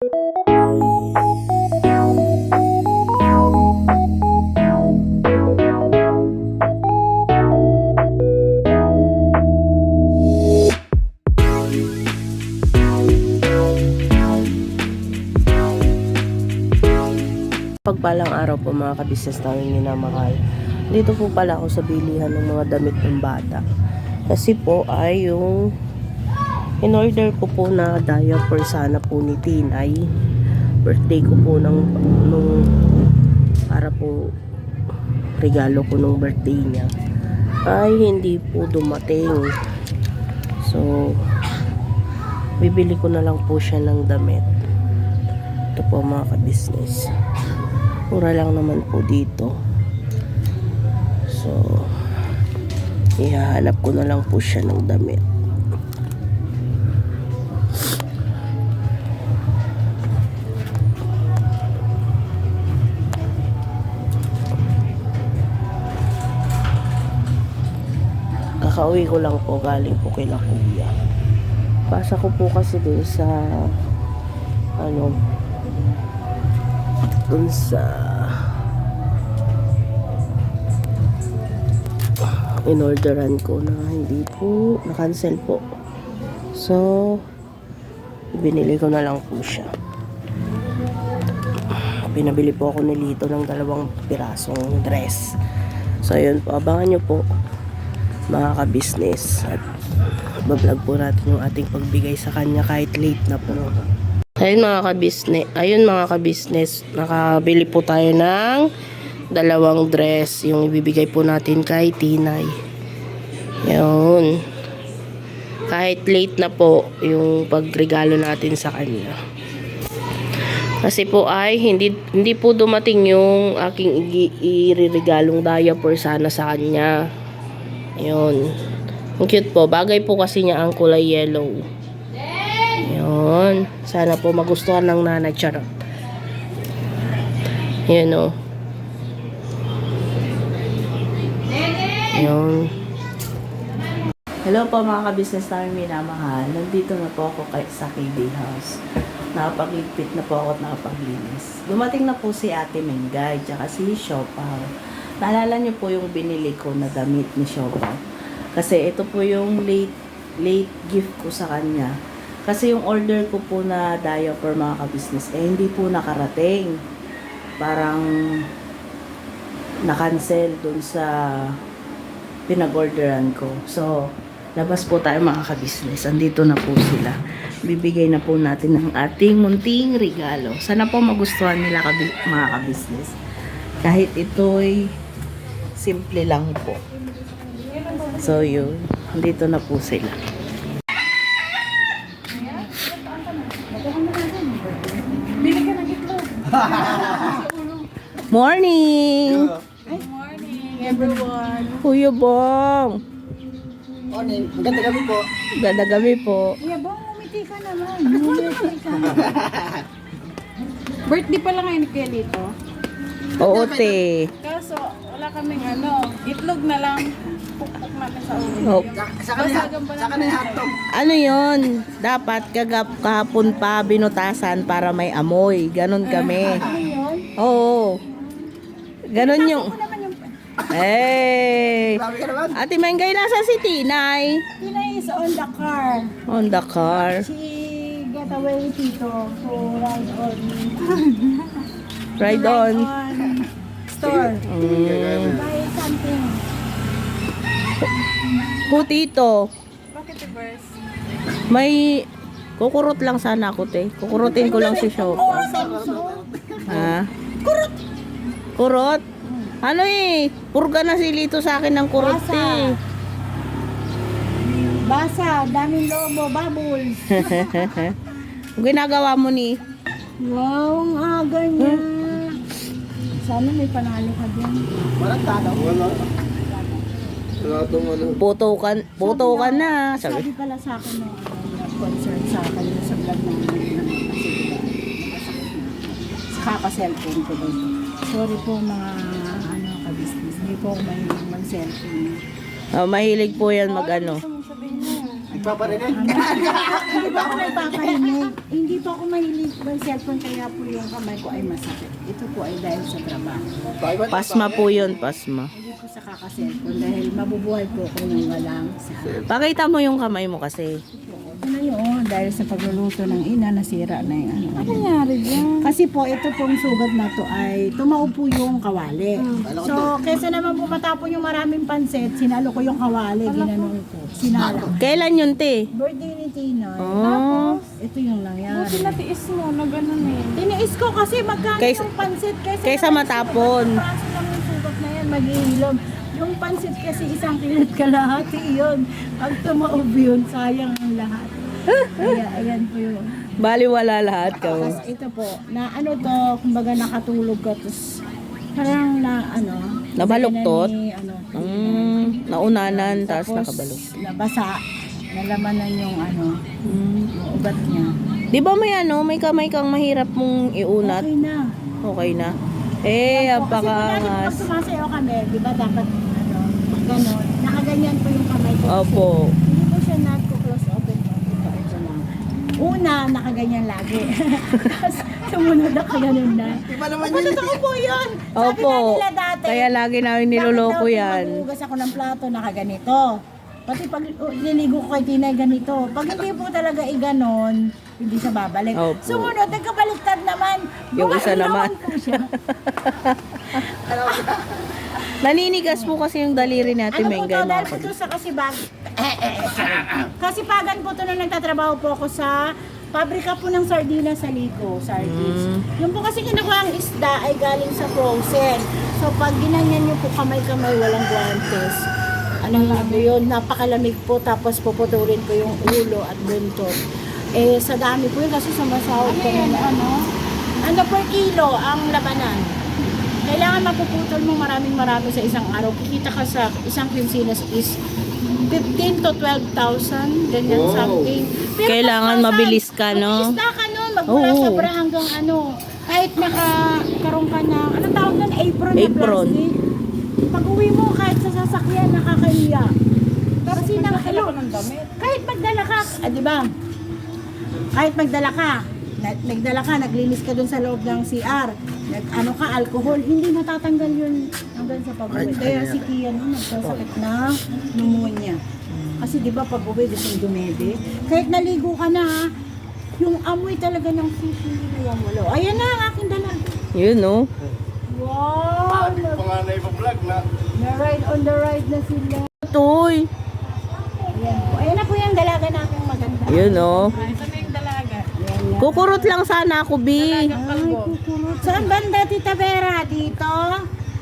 Pagpalang araw po mga kabisnes namin minamahal. Dito po pala ako sa bilihan ng mga damit ng bata. Kasi po ay yung in-order ko po na diaper sana po ni Tinay. Birthday ko po nung para po regalo ko nung birthday niya. Ay hindi po dumating. So bibili ko na lang po siya ng damit. Ito po mga kabisnes. Mura lang naman po dito. So, ihahanap ko na lang po siya ng damit. Kakauwi ko lang po, galing po kila kuya. Pasa ko po kasi dun sa dun sa in-orderan ko na hindi po na-cancel po. So binili ko na lang po siya. Pinabili po ako ni Lito ng 2 pirasong dress. So ayun po, abangan nyo po mga ka-business, at bablog po natin yung ating pagbigay sa kanya kahit late na po. Ayun mga ka-business, nakabili po tayo ng 2 dress, yung ibibigay po natin kay Tinay. Yun. Kahit late na po yung pagregalo natin sa kanya. Kasi po ay hindi po dumating yung aking ireregalong diaper sana sa kanya. Yun. Ang cute po. Bagay po kasi niya ang kulay yellow. Yun. Sana po magustuhan ng nanay. Charot. Yun o. Yun. Hello po mga ka-business namin minamahal. Nandito na po ako sa KB House. Nakapagligpit na po ako at nakapaglinis. Dumating na po si Ate Mengay tsaka si Siopaw. Naalala niyo po yung binili ko na damit ni Siopaw. Kasi ito po yung late gift ko sa kanya. Kasi yung order ko po na diaper mga ka-business hindi po nakarating. Parang na-cancel dun sa pinag-orderan ko. So, labas po tayo mga ka-business. Andito na po sila. Bibigay na po natin ang ating munting regalo. Sana po magustuhan nila mga ka-business. Kahit ito'y simple lang po. So, yun. Andito na po sila. Morning! Good morning, everyone. Kuya Bong! Morning. Maganda gabi po. Ganda gabi po. Kuya Bong, umiti ka naman. Umiti ka. Birthday pa lang ngayon kaya dito. Oo, te. Kaso, wala kaming itlog na lang. Pukpuk namin sa ulo. Oh. Sa kanila hotdog. Ano yon? Dapat kahapon pa binutasan para may amoy. Ganon kami. Ano yun? Oo. Ganon yung... Ako naman yung... Hey! Grabe ka naman. Ate Mengay, nasa si Tinay? Tinay is on the car. On the car. She get away dito to ride on. Ride on. Store. Mm. Buy something. Tito. Bakit reverse? May... Kukurot lang sana ako, te. Kukurutin ko lang si Shop. Ha? Kurot! Kurot? Ano purga na si Lito sa akin ng kurot, Basa. eh. Basa, daming lobo, bubbles. Ang ginagawa mo ni... Wow, ang aga niya. Sana may panalo ka din. Walang talo. Wala. Wala itong Puto ka na. Sabi Sabi. pala sa akin no, concern sa akin sa vlog namin kasi sa kaka-cellphone ko doon. Sorry po mga ka-business. Hindi po ako mahilig mag-cellphone. Mahilig po yan mag Gusto mong sabihin mo. Paparinig. Hindi pa ako nagpaparinig. Hindi pa ako mahilig by cellphone kaya po yung kamay ko ay masakit. Ito po ay dahil sa trabaho. Pasma po yun, pasma. Hindi po sa kaka-cellphone dahil mabubuhay po ako ng walang sakit. Pakita mo yung kamay mo kasi. Ano yun? Dahil sa pagluluto ng ina, nasira na yung ano. Ano nangyari dyan? Kasi po, ito pong sugat na to ay tumaupo yung kawali. So, kesa naman po matapon yung maraming pansit, sinalo ko yung kawali, ginanong ko. Sinala. Kailan yun, te? Birthday ni Tina. Oh. Ito yung nangyari. Tinatiis mo na gano'n eh. Tiniis ko kasi magkano Kaysa- yung pansit. kaysa matapon. Praso lang yung sugat na yan, maghihilom. Yung pansit kasi isang kilot kalahati yun. Pag tumaob yun, sayang ang lahat. Kaya ayan po yun. Baliwala lahat ka. Tapos ito po, na ano to, kumbaga nakatulog ka, tapos parang na ano. Nabaluktot? Ano, Naunanan, tapos tapos nakabalok. nabasa, nalamanan yung ano, yung ugat niya. Di ba may ano, may kamay kang mahirap mong iunat? Okay na. Okay na. Eh, Kasi po lagi pag apakangas. sumasayaw kami, di ba dapat ano, gano'n, nakaganyan po yung kamay ko. Opo. Hindi ko siya close open po. Ito lang. Una, nakaganyan lagi. Tapos sumunod nakaganon na. Iba naman Opo, yun. totoo po yun. Sabi Opo. nga nila dati. Kaya lagi namin niloloko yan. Maghugas ako ng plato, nakaganito. Pati pag niligo ko kay Tinay ganito. Pag hindi po talaga iganon, hindi siya babalik. Opo. Sumunod, nagkabaliktad naman. Yung isa naman. Gumagalawan po siya. Naninigas po kasi yung daliri natin, Ano po Mengay, to? mga Dahil po to sa kasibag. Kasipagan po to na nagtatrabaho po ako sa pabrika po ng sardina sa Lico, sardines. Yung po kasi kinukuha ang isda ay galing sa frozen. So pag ginanyan nyo po kamay-kamay, walang guantes. Ano yun, napakalamig po, tapos puputulin ko yung ulo at buntot. Eh, sa dami po yun kasi sumasahod ko na ano per kilo ang labanan. Kailangan mapuputol mo maraming sa isang araw. Kikita ka sa isang quincenas is 15 to 12,000, ganyan Wow. something. Pero Kailangan mas mabilis ka, no? Mabilis na ka nun, magmula Oo. sa bra hanggang ano. Kahit nakakaroon ka ng, anong tawag nun? Apron na Apron. plastic. Pag uwi mo, kahit sa sasakyan, nakakahiya. Kasi Nagdala ko ng damit. kahit magdala ka, di ba? Kahit magdala ka, nagdala ka, naglinis ka dun sa loob ng CR, ano ka, alcohol, hindi natatanggal yun hanggang sa pag-uwi. Kaya si Kian, nagkasakit na pneumonia. Kasi di ba pag uwi, gusto dumede. Kahit naligo ka na, yung amoy talaga ng sushi nila wala. Ayan na ang aking dala. Yun, no? Wow! Panganay pa vlog na. Na-ride on the ride na sila. Toy. Ayan po. Ayan na po yung dalaga namin maganda. Yun, no? Ito na yung dalaga. Ayan yan. Kukurot lang sana ako, Bi. Ay, kukurot. Saan banda, Tita Vera? Dito?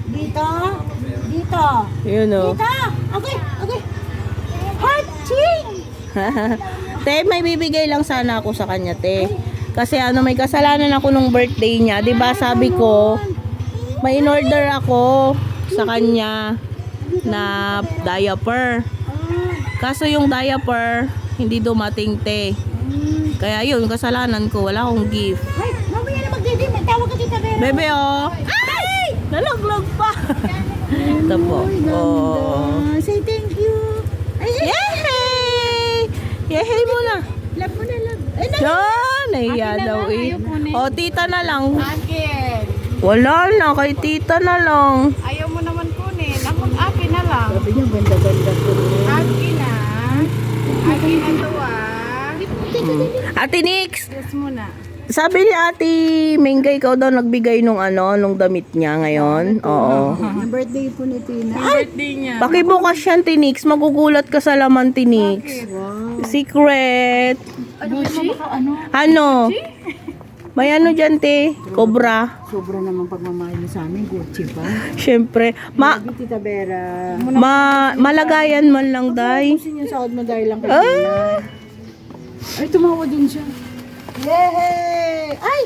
Dito? Dito? Yun, no? Dito? Okay, okay. Heart-ching! Te, may bibigay lang sana ako sa kanya, te. Kasi ano, may kasalanan ako nung birthday niya. 'Di ba sabi ko, may in-order ako sa kanya na diaper. Kaso yung diaper, hindi dumating, te. Kaya yun, kasalanan ko. Wala akong gift. Ay, mamaya na magdidim. May tawag ka, Tita Vera. Bebe, oh. Ay! Nalaglag pa. Ito po. Oh. Say thank you. Ay, ay, Yehey! Yehey muna. love mo na, love. Ay, na. Yan, nahiya Akin na daw lang, eh. ayaw kunin. O, tita na lang. Akin. Wala na, kay tita na lang. Ayaw mo naman kunin. Ako, akin na lang. Sabi niya, ganda-ganda po. Akin na. Akin na to ah. Ate Nix, Yes muna. sabi ni Ate Mengay, ikaw daw nagbigay nung nung damit niya ngayon. Oo. Yung birthday po ni Tina. Yung birthday niya. Pakibukas yan, Tinix. Magugulat ka sa laman, Tinix. Wow. Secret. Gucci? Ano? May ano dyan, te? Cobra. Sobra naman pagmamahal niyo sa amin. Gucci pa. Siyempre. Sabi, Tita Vera. Malagayan man lang, day. Kasi yung sahod mo dahil lang kay Tina. Ay, tumawa din siya. Yehey! Ay!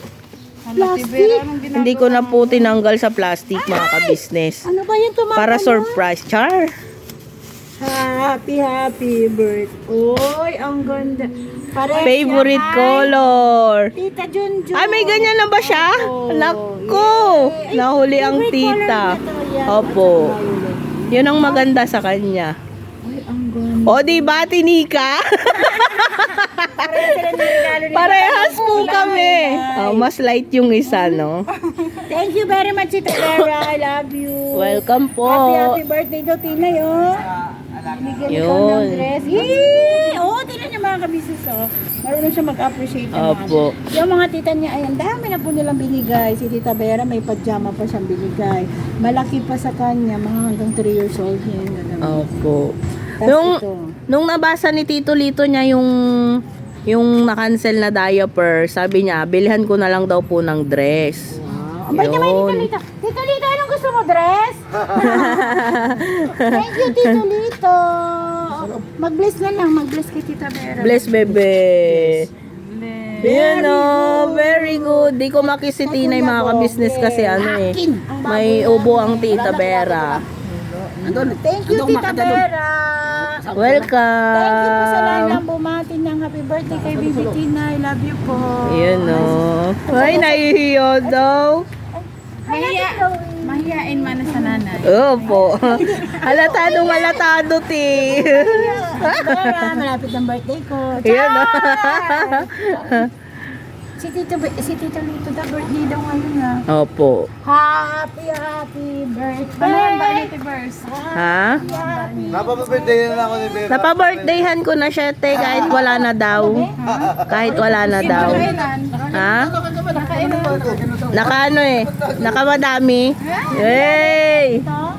Plastic! Hindi ko na po tinanggal sa plastic, mga ka-business. Ano ba yung tumawa? Para surprise. Char. Happy birthday. Oy, ang ganda. Pareha. Favorite Ay, color. Tita Junjun. Ay, may ganyan na ba siya? Nako. Yay. Nahuli ang Favorite tita. color nito yan. Opo. Violet. Yun ang maganda sa kanya. Ay, ang ganda. O, diba, Tinika? Parehas sila ng regalo ni Parehas Tatay. po kami. Oh, mas light yung isa, no? Thank you very much, Tita Vera. I love you. Welcome po. Happy birthday daw, Tina, yun. Binigyan ikaw ng Yun. dress. Yee! Oo, tingnan niya mga kabisis, oh. Marunong siya mag-appreciate ng mga. Opo. Yung mga tita niya, ay, ang dami na po nilang binigay. Si Tita Vera, may pajama pa siyang binigay. Malaki pa sa kanya, mga hanggang 3 years old niya yung gagawin. Opo. Tapos Nung, ito. nung nabasa ni Tito Lito niya yung na-cancel na diaper, sabi niya, bilhan ko na lang daw po ng dress. Ang bait naman ni Tito Yun. Lito. Tito Lito, anong gusto mo, dress? Thank you, Tito Lito. Mag-bless na lang. Mag-bless kay Tita Vera. Bless, bebe. Yan o, very good. Di ko makisitinay mga ka-business kasi ano eh. May ubo ang Tita Vera. Thank you, Tita Vera. Welcome. Thank you po sa lahat ng bumati ng happy birthday kay Baby Tina. I love you po. Yan o. Ay, nahihiyo daw. Mahiyain man na sa nanay. Opo. Halatado, ti. Vera, malapit ng birthday ko. Yan o. Si Tito Lito, the birthday daw ngayon na. Opo. Happy Paano ba birthday. ito verse? Ha? Napapabirthday na ako ni Vera. Napabirthdayhan ko na siya, te, kahit wala na daw. Kahit wala na daw. Ha? Naka ano eh. Naka madami. Yay! Ito?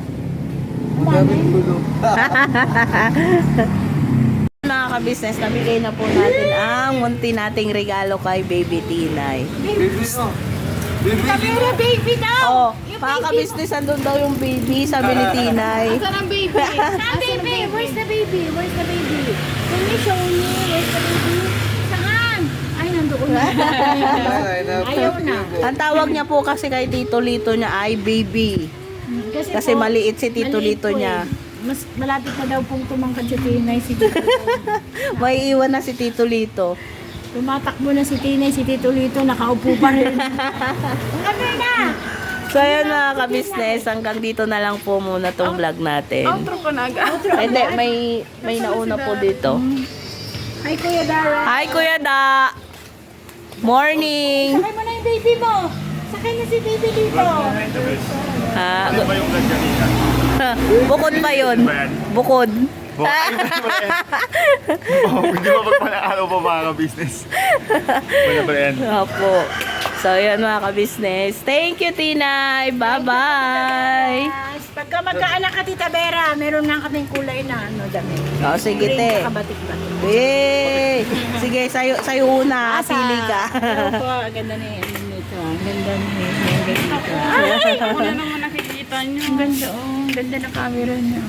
Mga ka-business, nabigay na po natin ang munti nating regalo kay Baby Tinay. Baby, no? Baby, Vera, baby daw. Oh, mga ka-business, andun daw yung baby, sabi ni Tinay. Saan ang baby? Saan baby? Where's the baby? Where's the baby? Can you show me? Where's the baby? Saan? Ay, nandoon na. Ayaw na. Ang tawag niya po kasi kay Tito Lito niya ay baby. Kasi po, maliit si Tito maliit Lito po niya. Mas malapit na daw pong tumangkad si Tinay, si Tito. May iwan na si Tito Lito. Tumatakbo na si Tinay, si Tito Lito, nakaupo pa rin. Kami na! So ayan mga ka-business, hanggang dito na lang po muna tong vlog natin. Outro ko na agad. Hindi, may nauna po dito. Hi, Kuya Dara. Hi Kuya Da! Morning! Sakay mo na yung baby mo. Sakay na si baby dito. Ha? Bukod pa yun. Bukod. Hindi mo magpala-araw pa mga ka-business. Wala ba yan? Opo. So, yun mga ka-business. Thank you, Tinay. Bye-bye. Yes. Pagka magkaanak ka, Tita Vera, meron nga kaming kulay na damit. O, sige, Green, te. saka batik-batik. Yay! Sige, sayo una. Pili ka. Opo, ang ganda ni nito. Ang ganda ni dito. Ay, ako na naman nakikita nyo. Ang ganda, oh. Ang ganda ng camera niya.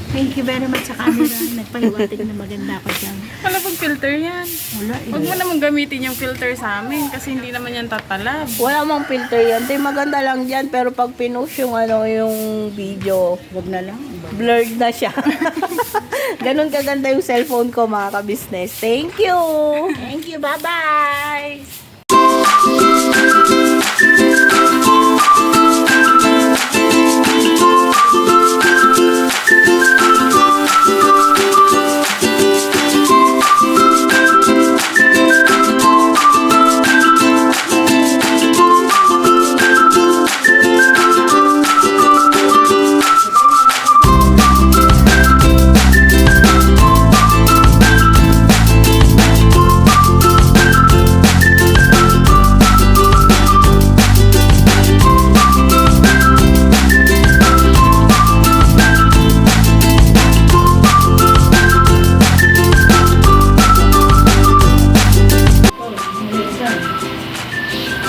Thank you very much sa camera. Nagpaliwanag na maganda ko dyan. Wala pang filter yan. Wala, Huwag mo naman gamitin yung filter sa amin kasi hindi naman yan tatalab. Wala mang filter yan. Te, maganda lang dyan. Pero pag pinost yung, yung video, Huwag na lang. blurred na siya. Ganon kaganda yung cellphone ko mga ka-business. Thank you! Thank you. Bye-bye.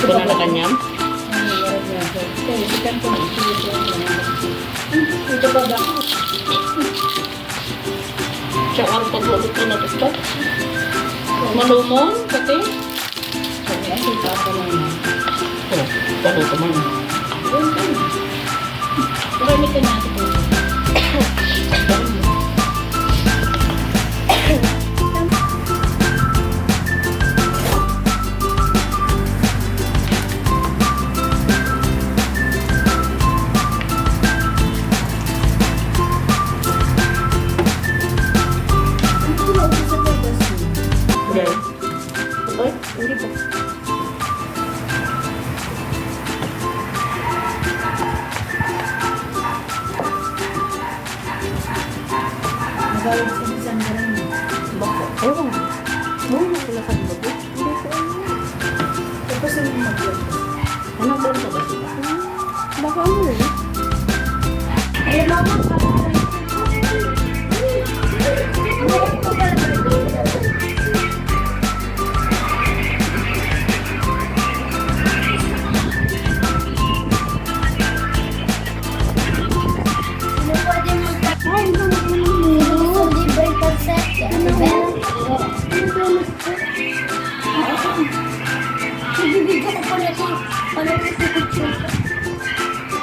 Wala na kanyam? Siya ang paglulot ko na ito. Malumon, pati. Oh, paluto man. Marami ka natin po. Galing sa isang garin. Bakit? Ewan. Muna sila sa bago. Hindi ko alam. Tapos yung mag-vlog. Anong banta ba sila? Baka ano eh. Ay, mama,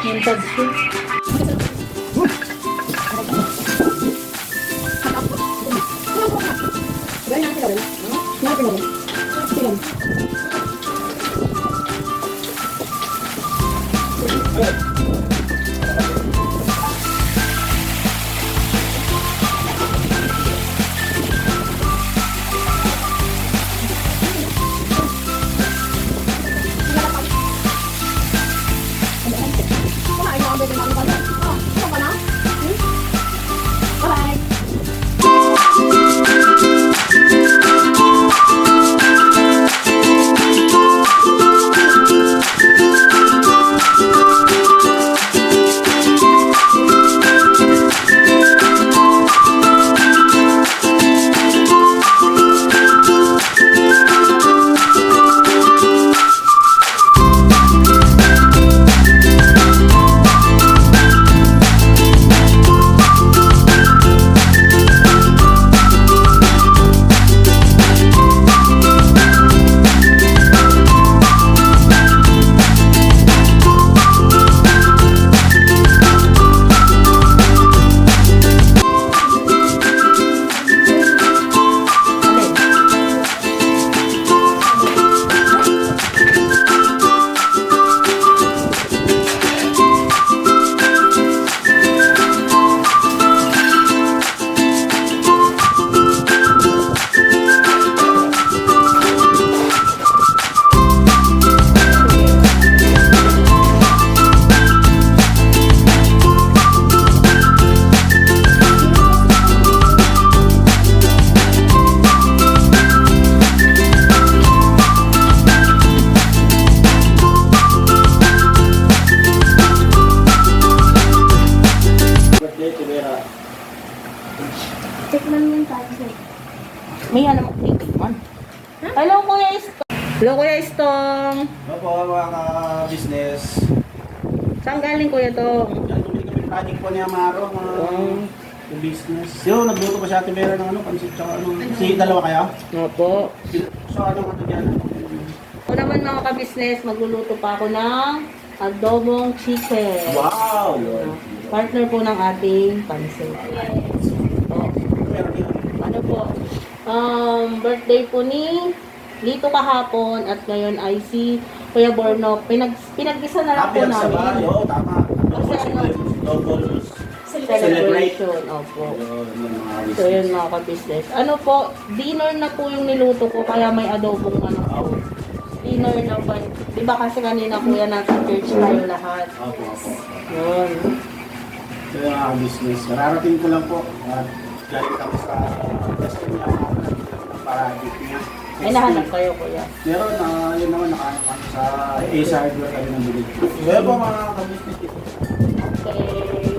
Yung tagsi. May ano magtitigman. Hello, Kuya Istong. Hello, Kuya Istong. Ano po mga ka-business? Saan galing, Kuya Tong? Yan, tumili kami ng project po niya Maro, mga business. Yo, nagluto pa si Ate Vera ng ano, pansit tsaka ano. Si dalawa kaya? Opo. So ano nga ito dyan? Ako naman mga ka-business, magluluto pa ako ng adobong chicken. Wow! Partner po ng ating pansit. Oh. Ano po? Birthday po ni Lito kahapon at ngayon ay si Kuya Borno. Pinag-isa na lang Happy po ang sabay. namin. Oo, tama. Kasi ano, Double. celebration. Opo. So yun mga ka-business. Ano po, dinner na po yung niluto ko kaya may adobong manok po. Dinner na po. Diba kasi kanina kuya nasa church tayo lahat. Opo. Yun. So yung mga business. Mararating ko lang po. At galing kami sa project niya. Ay nahanap kayo kuya. Meron na, yun naman nakahanap kami sa Ace Hardware kami ng bilig. Kaya po mga ka-business dito. Okay.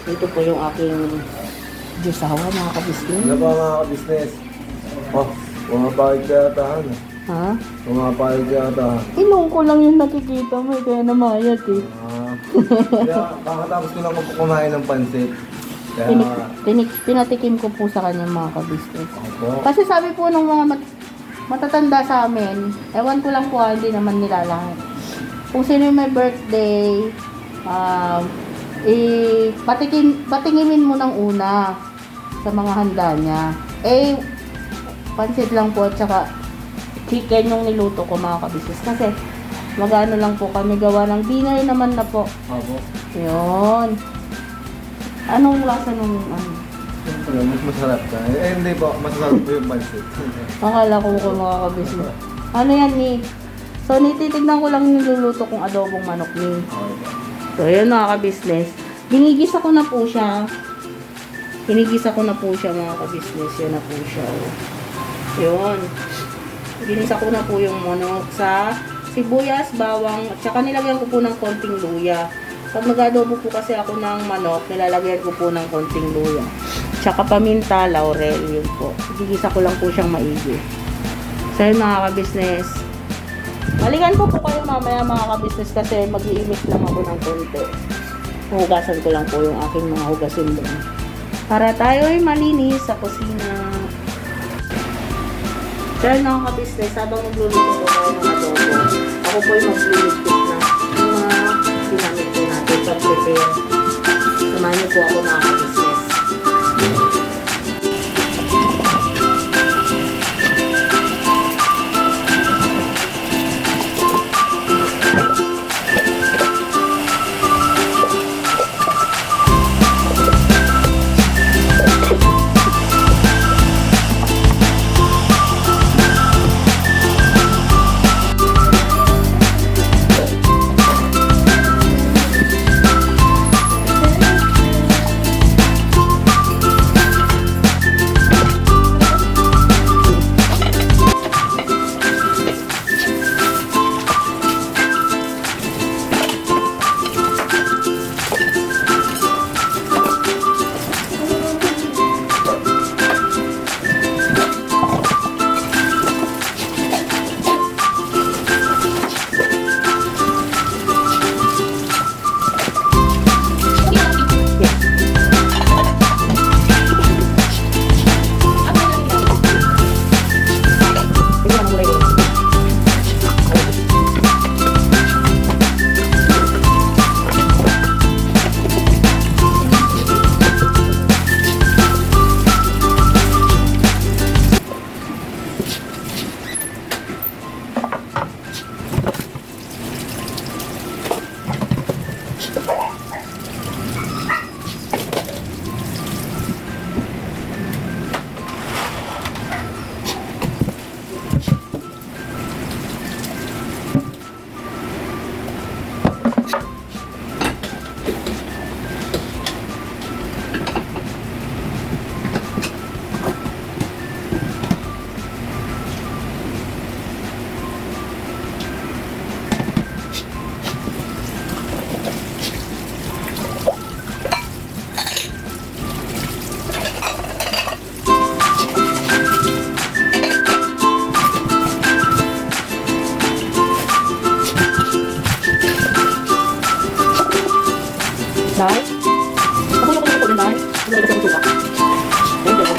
Ito po yung aking jusawa mga ka-business. Ano ba mga ka-business? Oh, pumapahid ka yata, ano? Ha? Pumapahid ka yata. Ilong ko lang yung nakikita mo kaya namayat eh. Kaya kakatapos ko lang kumain ng pansit. Kaya, Pinatikim ko po sa kanya mga ka-business. opo. Kasi sabi po ng mga matatanda sa amin, ewan ko lang po hindi naman nila lahat. Kung sino yung may birthday, patingin mo ng una sa mga handa niya. Eh, pansit lang po at saka chicken yung niluto ko mga ka-business. Kasi magano lang po kami gawa ng dinner naman na po. Opo. Yun. Anong lasa nung ano? Siyempre, mas masarap ka. Eh, hindi po. Masarap po yung pansit. Akala ko mga kabisnes. Ano yan ni? So, nititignan ko lang yung niluluto kong adobong manok ni. Okay po. So, yun mga kabisnes. Ginigisa ko na po siya. Hinigisa ko na po siya mga ka-business. Yan na po siya. Oh. Yun. Ginisa ko na po yung manok sa sibuyas, bawang, at saka nilagyan ko po ng konting luya. Pag nag-adobo po kasi ako ng manok, nilalagyan ko po ng konting luya. Tsaka paminta, laurel, yun po. Gigisa ko lang po siyang maigi. So yun mga ka-business. Balikan ko po kayo mamaya mga ka-business kasi mag-iimit lang ako ng konti. Hugasan ko lang po yung aking mga hugasin doon. Para tayo ay malinis sa kusina. So yun mga ka-business, habang magluluto po tayo ng adobo, ako po ay magliligpit na yung mga ginamit po natin sa prepare. Samahan niyo po ako mga ka-business. Dahil? Ako yung kulit ko din dahil. Hindi ko sa suka. Hindi ko.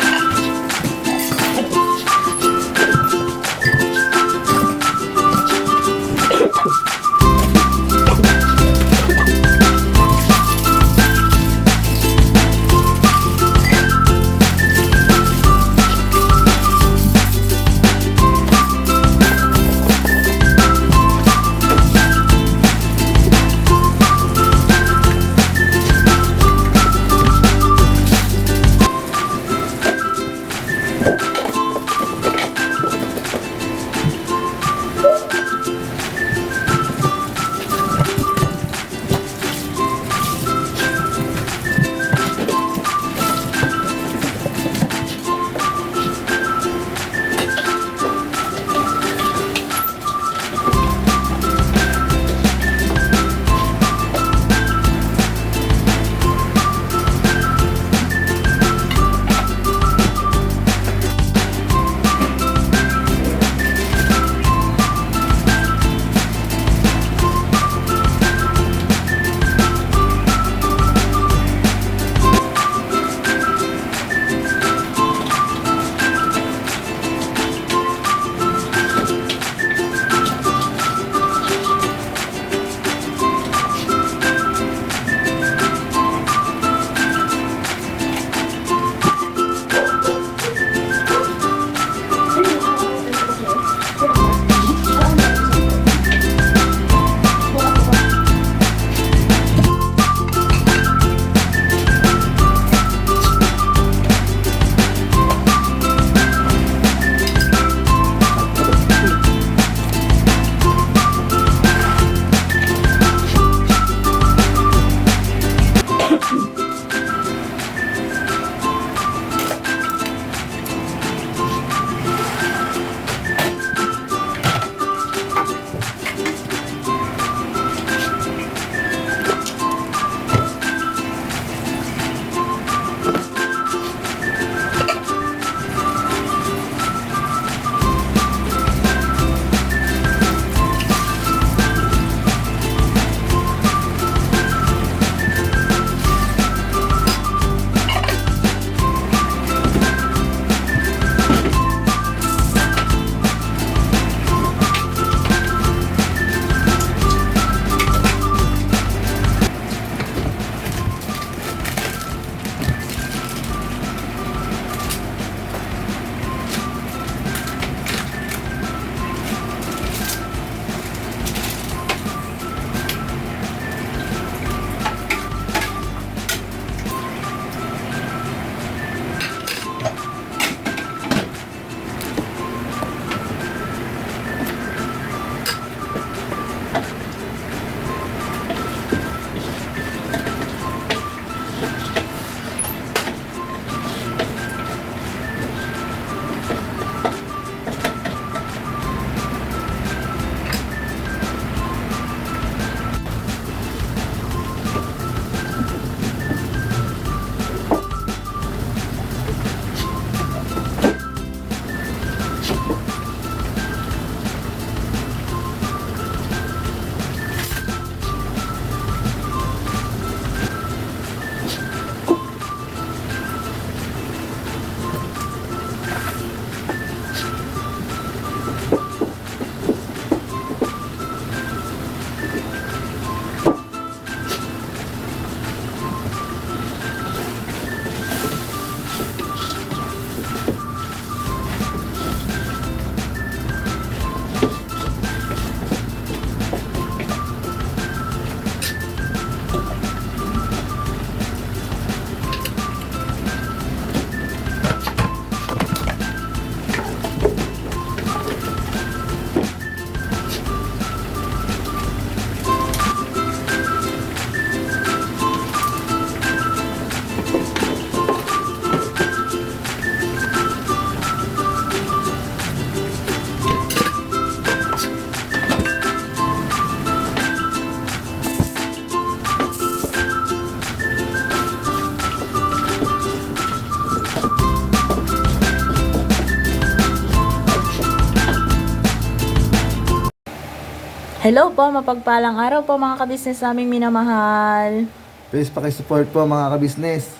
Hello po, mapagpalang araw po mga kabisnes naming minamahal. Please pakisupport po mga kabisnes.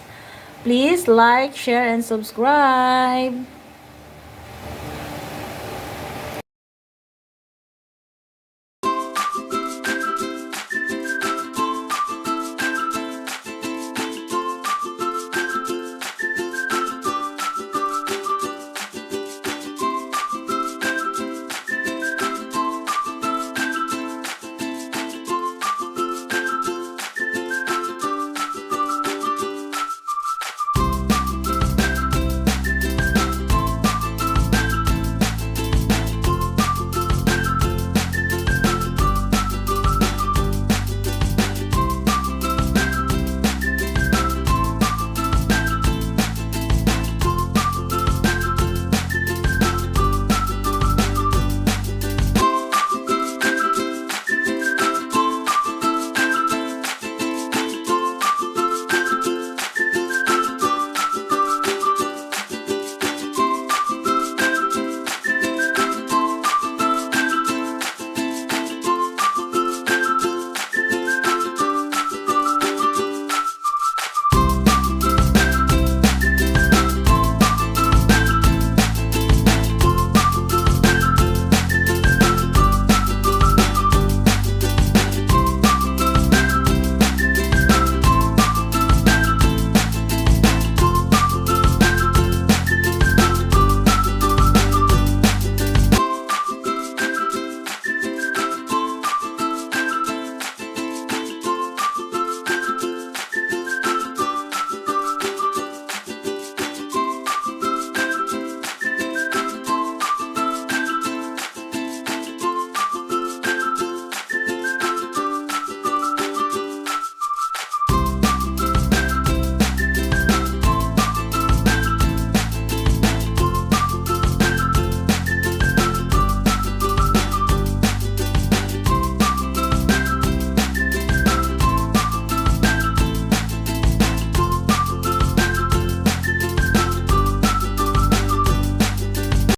Please like, share, and subscribe.